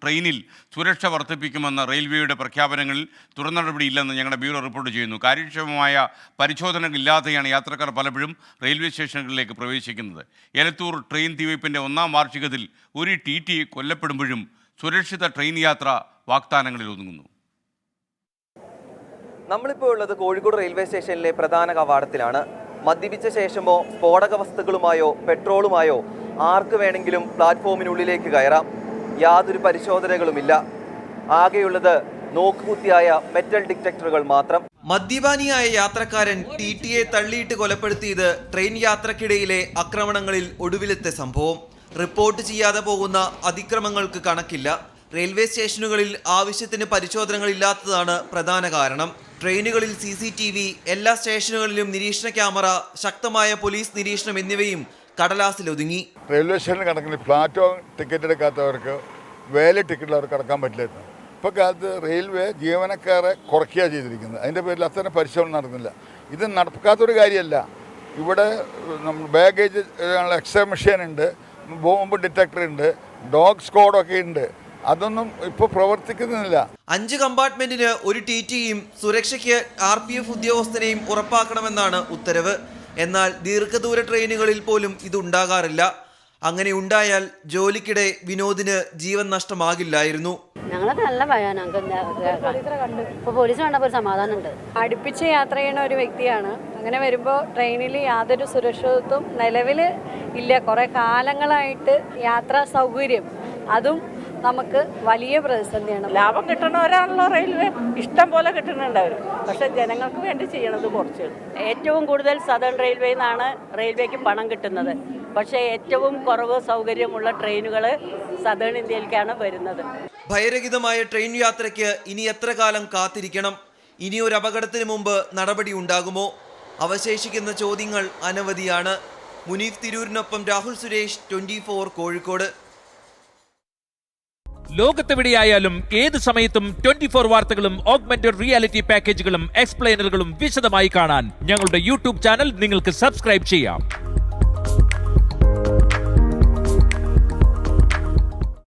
ട്രെയിനിൽ സുരക്ഷ വർദ്ധിപ്പിക്കുമെന്ന റെയിൽവേയുടെ പ്രഖ്യാപനങ്ങളിൽ തുടർനടപടിയില്ലെന്ന് ഞങ്ങളുടെ ബ്യൂറോ റിപ്പോർട്ട് ചെയ്യുന്നു. കാര്യക്ഷമമായ പരിശോധനകളില്ലാതെയാണ് യാത്രക്കാർ പലപ്പോഴും റെയിൽവേ സ്റ്റേഷനുകളിലേക്ക് പ്രവേശിക്കുന്നത്. എലത്തൂർ ട്രെയിൻ തീവയ്പ്പിൻ്റെ 1-ാം വാർഷികത്തിൽ ഒരു TT കൊല്ലപ്പെടുമ്പോഴും സുരക്ഷിത ട്രെയിൻ യാത്ര വാഗ്ദാനങ്ങളിൽ ഒതുങ്ങുന്നു. നമ്മളിപ്പോൾ ഉള്ളത് കോഴിക്കോട് റെയിൽവേ സ്റ്റേഷനിലെ പ്രധാന കവാടത്തിലാണ്. മദ്യപിച്ച ശേഷമോ സ്ഫോടക വസ്തുക്കളുമായോ പെട്രോളുമായോ ആർക്ക് വേണമെങ്കിലും പ്ലാറ്റ്ഫോമിനുള്ളിലേക്ക് കയറാം. യാതൊരു പരിശോധനകളുമില്ല. ആകെയുള്ളത് നോക്കുകുത്തിയായ മെറ്റൽ ഡിറ്റക്ടറുകൾ മാത്രം. മദ്യപാനിയായ യാത്രക്കാരൻ TTയെ തള്ളിയിട്ട് കൊലപ്പെടുത്തിയത് ട്രെയിൻ യാത്രക്കിടയിലെ ആക്രമണങ്ങളിൽ ഒടുവിലത്തെ സംഭവം. റിപ്പോർട്ട് ചെയ്യാതെ പോകുന്ന അതിക്രമങ്ങൾക്ക് കണക്കില്ല. റെയിൽവേ സ്റ്റേഷനുകളിൽ ആവശ്യത്തിന് പരിശോധനകളില്ലാത്തതാണ് പ്രധാന കാരണം. ട്രെയിനുകളിൽ CCTV, എല്ലാ സ്റ്റേഷനുകളിലും നിരീക്ഷണ ക്യാമറ, ശക്തമായ പോലീസ് നിരീക്ഷണം എന്നിവയും കടലാസിലൊതുങ്ങി. റെയിൽവേ സ്റ്റേഷനിൽ കണക്കിന് പ്ലാറ്റ്ഫോം ടിക്കറ്റ് എടുക്കാത്തവർക്ക് വേലി ടിക്കറ്റിൽ അവർക്ക് കടക്കാൻ പറ്റില്ലായിരുന്നു. ഇപ്പോൾ കാലത്ത് റെയിൽവേ ജീവനക്കാരെ കുറയ്ക്കുക ചെയ്തിരിക്കുന്നത്. അതിൻ്റെ പേരിൽ അത്തരം പരിശോധന നടക്കുന്നില്ല. ഇത് നടക്കാത്തൊരു കാര്യമല്ല. ഇവിടെ ബാഗേജ് എക്സ്റേ മെഷീൻ ഉണ്ട്, ബോംബ് ഡിറ്റക്ടർ ഉണ്ട്, ഡോഗ് സ്ക്വാഡൊക്കെ ഉണ്ട്. അതൊന്നും ഇപ്പോൾ പ്രവർത്തിക്കുന്നില്ല. 5 കമ്പാർട്ട്മെന്റിന് ഒരു TTയും സുരക്ഷയ്ക്ക് RPF ഉദ്യോഗസ്ഥനെയും ഉറപ്പാക്കണമെന്നാണ് ഉത്തരവ്. എന്നാൽ ദീർഘദൂര ട്രെയിനുകളിൽ പോലും ഇതുണ്ടാകാറില്ല. അങ്ങനെ ഉണ്ടായാൽ ജോലിക്കിടെ വിനോദിന് ജീവൻ നഷ്ടമാകില്ലായിരുന്നു. ഞങ്ങളൊക്കെ നല്ല ഭയാണ്. ഇപ്പോൾ പോലീസ് കണ്ടപ്പോൾ ഒരു സമാധാനമുണ്ട്. അടുപ്പിച്ച് യാത്ര ചെയ്യുന്ന ഒരു വ്യക്തിയാണ്. അങ്ങനെ വരുമ്പോൾ ട്രെയിനിൽ യാതൊരു സുരക്ഷിതത്വം നിലവിൽ ഇല്ല. കുറേ കാലങ്ങളായിട്ട് യാത്രാ സൗകര്യം അതും നമുക്ക് വലിയ പ്രതിസന്ധിയാണ്. ലാഭം കിട്ടണവരാണല്ലോ റെയിൽവേ, ഇഷ്ടം പോലെ കിട്ടുന്നുണ്ട് അവർ. പക്ഷെ ജനങ്ങൾക്ക് വേണ്ടി ചെയ്യണത് കുറച്ച്. ഏറ്റവും കൂടുതൽ സദേൺ റെയിൽവേയിൽ നിന്നാണ് റെയിൽവേക്ക് പണം കിട്ടുന്നത്. പക്ഷേ ഏറ്റവും കുറവ് സൗകര്യമുള്ള ട്രെയിനുകൾ സദേൺ ഇന്ത്യയിലേക്കാണ് വരുന്നത്. ഭയരഹിതമായ ട്രെയിൻ യാത്രയ്ക്ക് ഇനി എത്ര കാലം കാത്തിരിക്കണം? ഇനി ഒരു അപകടത്തിന് മുമ്പ് നടപടി ഉണ്ടാകുമോ? അവശേഷിക്കുന്ന ചോദ്യങ്ങൾ അനവധിയാണ്. മുനീഫ് തിരൂരിനൊപ്പം രാഹുൽ സുരേഷ്, 24 കോഴിക്കോട്. ലോകത്തെവിടെയായാലും ഏത് സമയത്തും 24 വാർത്തകളും ഓഗ്മെന്റഡ് റിയാലിറ്റി പാക്കേജുകളും എക്സ്പ്ലെയിനറുകളും വിശദമായി കാണാൻ ഞങ്ങളുടെ YouTube ചാനൽ നിങ്ങൾക്ക് സബ്സ്ക്രൈബ് ചെയ്യാം.